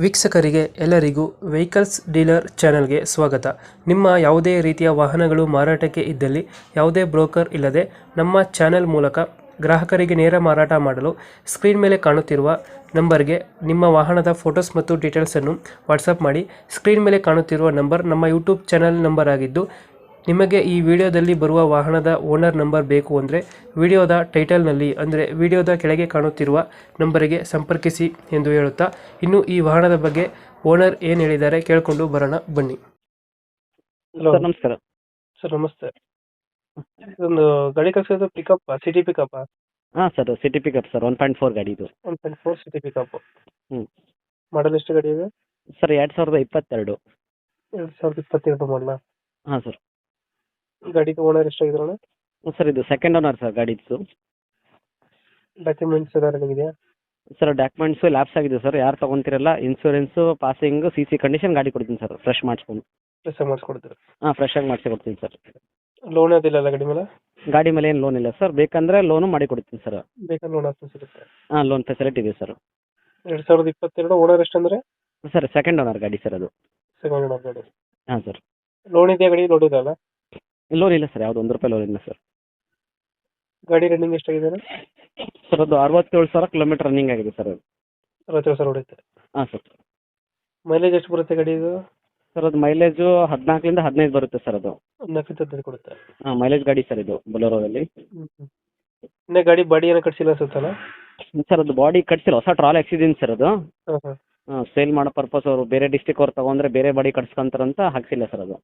ವೀಕ್ಷಕರಿಗೆ ಎಲ್ಲರಿಗೂ vehicles dealer ಚಾನೆಲ್ಗೆ ಸ್ವಾಗತ. ನಿಮ್ಮ ಯಾವುದೇ ರೀತಿಯ ವಾಹನಗಳು ಮಾರಾಟಕ್ಕೆ ಇದ್ದಲ್ಲಿ ಯಾವುದೇ ಬ್ರೋಕರ್ ಇಲ್ಲದೆ ನಮ್ಮ ಚಾನೆಲ್ ಮೂಲಕ ಗ್ರಾಹಕರಿಗೆ ನೇರ ಮಾರಾಟ ಮಾಡಲು ಸ್ಕ್ರೀನ್ ಮೇಲೆ ಕಾಣುತ್ತಿರುವ ನಂಬರ್ಗೆ ನಿಮ್ಮ ವಾಹನದ ಫೋಟೋಸ್ ಮತ್ತು ಡೀಟೇಲ್ಸನ್ನು ವಾಟ್ಸಪ್ ಮಾಡಿ. ಸ್ಕ್ರೀನ್ ಮೇಲೆ ಕಾಣುತ್ತಿರುವ ನಂಬರ್ ನಮ್ಮ ಯೂಟ್ಯೂಬ್ ಚಾನೆಲ್ ನಂಬರ್ ಆಗಿದ್ದು, ನಿಮಗೆ ಈ ವಿಡಿಯೋದಲ್ಲಿ ಬರುವ ವಾಹನದ ಓನರ್ ನಂಬರ್ ಬೇಕು ಅಂದರೆ ವಿಡಿಯೋದ ಟೈಟಲ್ನಲ್ಲಿ ಅಂದರೆ ವಿಡಿಯೋದ ಕೆಳಗೆ ಕಾಣುತ್ತಿರುವ ನಂಬರಿಗೆ ಸಂಪರ್ಕಿಸಿ ಎಂದು ಹೇಳುತ್ತಾ, ಇನ್ನು ಈ ವಾಹನದ ಬಗ್ಗೆ ಓನರ್ ಏನು ಹೇಳಿದ್ದಾರೆ ಕೇಳಿಕೊಂಡು ಬರೋಣ ಬನ್ನಿ. ಹಲೋ ಸರ್ ನಮಸ್ಕಾರ. ಸರ್, ನಮಸ್ತೆ. ಇದೊಂದು ಗಾಡಿ ಕಳಿಸೋದು ಪಿಕಪ್, ಸಿಟಿ ಪಿಕಪ್. ಹಾಂ ಸರ್, ಸಿಟಿ ಪಿಕಪ್ ಸರ್, 1.4 ಗಾಡಿ ಇದು. 1.4 ಸಿಟಿ ಪಿಕಪ್. ಹ್ಞೂ ಮಾಡಲ್ ಎಷ್ಟು ಗಾಡಿ ಇದೆ? ಸರ್ 2022. 2022 ಮಾಡಲ. ಹಾಂ ಸರ್. ಗಾಡಿಗೆ ಓನರ್ ಎಷ್ಟಾಗಿದ್ರಣ? ಸರ್ ಇದು ಸೆಕೆಂಡ್ ಓನರ್ ಸರ್ ಗಾಡಿದು. ಡಾಕ್ಯುಮೆಂಟ್ಸ್ ಎಲ್ಲ ರನ್ನಿಂಗ್ ಇದೆಯಾ? ಸರ್ ಡಾಕ್ಯುಮೆಂಟ್ಸು ಲ್ಯಾಪ್ಸ್ ಆಗಿದೆ ಸರ್. ಯಾರು ತೊಗೊತಿರಲ್ಲ ಇನ್ಸೂರೆನ್ಸು, ಪಾಸಿಂಗ್, ಸಿ ಕಂಡೀಷನ್ ಗಾಡಿ ಕೊಡ್ತೀನಿ ಸರ್, ಫ್ರೆಶ್ ಮಾಡಿಸ್ಕೊಂಡು. ಕೆಲಸ ಮಾಡಿಸ್ಕೊಡ್ತೀರಾ? ಹಾಂ, ಫ್ರೆಶ್ ಆಗಿ ಮಾಡಿಸಿ ಕೊಡ್ತೀನಿ ಸರ್. ಲೋನ್ ಅದಿಲ್ಲ ಗಾಡಿ ಮೇಲೆ? ಗಾಡಿ ಮೇಲೆ ಏನು ಲೋನ್ ಇಲ್ಲ ಸರ್, ಬೇಕಂದರೆ ಲೋನು ಮಾಡಿ ಕೊಡ್ತೀನಿ ಸರ್. ಬೇಕಾದ್ರೆ ಲೋನ್ ಆಪ್ಷನ್ಸ್ ಇರುತ್ತೆ? ಹಾಂ, ಲೋನ್ ಫೆಸಿಲಿಟಿ ಇದೆ ಸರ್. 2022 ಓನರ್ ಎಷ್ಟಂದ್ರೆ? ಸರ್ ಸೆಕೆಂಡ್ ಓನರ್ ಗಾಡಿ ಸರ್ ಅದು. ಸೆಕೆಂಡ್ ಓನರ್ ಗಾಡಿ. ಹಾಂ ಸರ್. ಲೋನ್ ಇದೆಯಾ ಗಾಡಿ? ಲೋನ್ ಇದೆಯಲ್ಲ? ಲೋನ್ ಇಲ್ಲ ಸರ್, ಯಾವುದು ₹1 ಲೋನ್ ಇಲ್ಲ ಸರ್. ಗಾಡಿ ರನ್ನಿಂಗ್ ಎಷ್ಟಾಗಿದೆ? ಸರ್ ಅದು 67,000 ಕಿಲೋಮೀಟರ್ ರನ್ನಿಂಗ್ ಆಗಿದೆ ಸರ್ ಅದು. 60,000 ಹೊಡೆಯುತ್ತೆ. ಹಾಂ ಸರ್. ಮೈಲೇಜ್ ಎಷ್ಟು ಬರುತ್ತೆ ಗಾಡಿ ಇದು? ಸರ್ ಅದು ಮೈಲೇಜು 14ರಿಂದ 15 ಬರುತ್ತೆ ಸರ್ ಅದು. 14-15 ಕೊಡುತ್ತೆ. ಹಾಂ, ಮೈಲೇಜ್ ಗಾಡಿ ಸರ್ ಇದು, ಬೊಲೆರೋದಲ್ಲಿ. ಇನ್ನೇ ಗಾಡಿ ಬಾಡಿ ಏನೋ ಕಟ್ಸಿಲ್ಲ ಅನ್ಸುತ್ತಲ್ಲ? ಸರ್ ಅದು ಬಾಡಿ ಕಟ್ಸಿಲ್ಲ, ಹೊಸ ಟ್ರಾಲ್ ಹಾಕ್ಸಿದ್ದೀನಿ ಸರ್ ಅದು. ಹಾಂ ಹಾಂ. ಸೇಲ್ ಮಾಡೋ ಪರ್ಪಸ್ ಅವರು ಬೇರೆ ಡಿಸ್ಟಿಕ್ ಅವ್ರು ತೊಗೊಂಡ್ರೆ ಬೇರೆ ಬಾಡಿ ಕಟ್ಸ್ಕೊಂತಾರಂತ ಹಾಕ್ಸಿಲ್ಲ ಸರ್ ಅದು.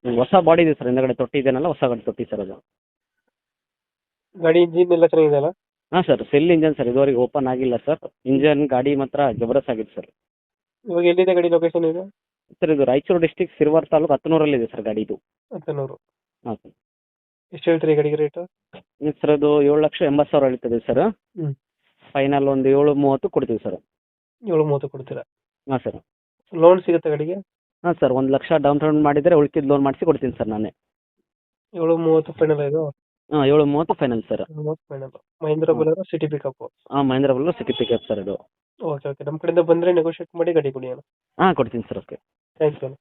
ಹೊಸ ಬಾಡಿ ಇದೆ ಸರ್, ಹಿಂದಗಡೆ ತೊಟ್ಟಿ ಇದೆನಲ್ಲ, ಹೊಸ ಗಾಡಿ ತೊಟ್ಟಿ ಸರ್ ಅದು. ಗಾಡಿ ಇಂಜಿನ್ ಎಲ್ಲ ಚೆನ್ನಾಗಿದೆಯಲ್ಲ? ಹಾಂ ಸರ್, ಸೆಲ್ ಇಂಜನ್ ಸರ್, ಇದುವರೆಗೆ ಓಪನ್ ಆಗಿಲ್ಲ ಸರ್. ಇಂಜನ್ ಗಾಡಿ ಮಾತ್ರ ಜಬರದಸ್ತ್ ಆಗಿದೆ ಸರ್. ಇವಾಗ ಎಲ್ಲಿದೆ ಗಾಡಿ ಲೊಕೇಶನ್ ಇದು? ಸರ್ ಇದು ರಾಯಚೂರು ಡಿಸ್ಟಿಕ್, ಸಿರ್ವಾರ್ ತಾಲೂಕು, ಹತ್ತನೂರಲ್ಲಿದೆ ಸರ್ ಗಾಡಿ ಇದು. 100. ಹಾಂ ಸರ್. ಎಷ್ಟು ಹೇಳ್ತೀರಿ ಗಾಡಿಗೆ ರೇಟು? ಸರ್ ಅದು 7,80,000 ಹೇಳ್ತದೆ ಸರ್. ಫೈನಲ್ ಒಂದು 7,30 ಕೊಡ್ತೀವಿ ಸರ್. 730 ಕೊಡ್ತೀರಾ? ಹಾಂ ಸರ್. ಲೋನ್ ಸಿಗುತ್ತೆ ಗಾಡಿಗೆ? ಹಾಂ ಸರ್, 1,00,000 ಡೌನ್ ಪೇಮೆಂಟ್ ಮಾಡಿದರೆ ಉಳ್ಕಿದ್ದು ಲೋನ್ ಮಾಡಿಸಿ ಕೊಡ್ತೀನಿ ಸರ್ ನಾನೇ. 730 ಫೈನಲ್ ಇದು? ಹಾಂ, 7,30 final sir. 730 final. Mahindra Bolero city pickup? ಹಾಂ, Mahindra Bolero city pickup sir ಇದು. ಓಕೆ ಓಕೆ, ನಮ್ಮ ಕಡೆಯಿಂದ ಬಂದರೆ ನೆಗೋಷಿಯೇಟ್ ಮಾಡಿ ಗಾಡಿ ಕೊಡಿ ಅಣ್ಣ. ಹಾಂ, ಕೊಡ್ತೀನಿ ಸರ್. ಓಕೆ, ಥ್ಯಾಂಕ್ಸ್ ಅಣ್ಣ.